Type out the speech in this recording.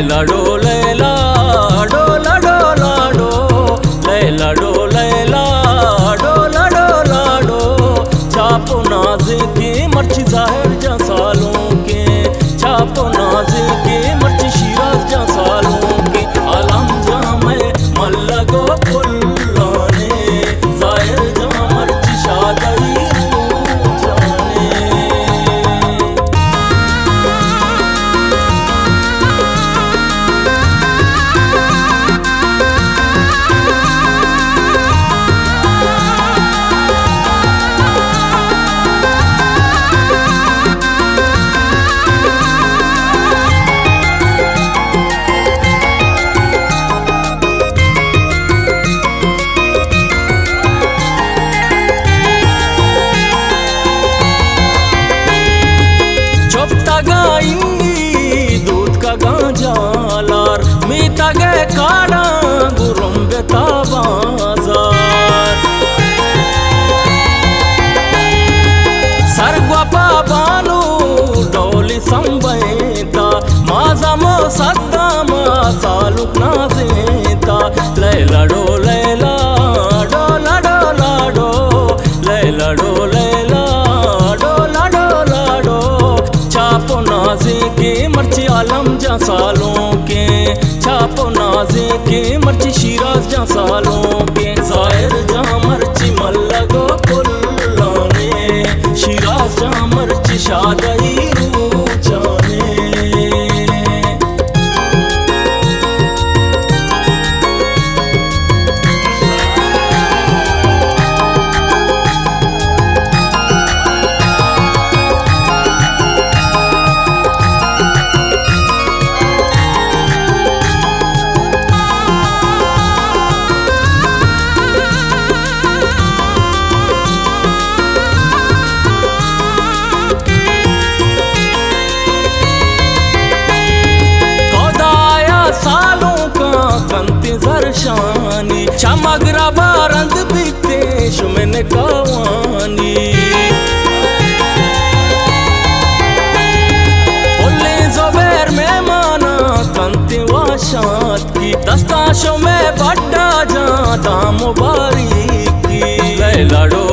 Laila dough Laila डोला डोला dough Laila dough Laila डोला डोला डो छापो नाज की मर्ची जाहिर जा सालों के छापो नाज की मर्ची शिराज जा सालों के आलम जा में मल्लगो फुल्लाने जाहिर जा मर्ची शादई दूध का गांजालार मी तगे काड़ा गुरुम बेता बाजार सरगवा बानू डोली संबैता माझा मो सद्दा मा सालुक नाजेता लैला डो लैला डोला डोला डो लैला डो लैला डोला डोला डो छापो नाजे के मर्ची आलम जा सालों के छापो नाजे के मर्ची शिराज जा सालों के जाहिर जा मर्ची मल्लगो फुल्लाने शिराज जा मर्ची शादई रूचाने जरशानी चमगरा बारंद बीते शुमन कवानी ओले ज़ोबेर में माना कंति वाशात की दस्ताशों में बड्डा जाता मुबारक की लैला डो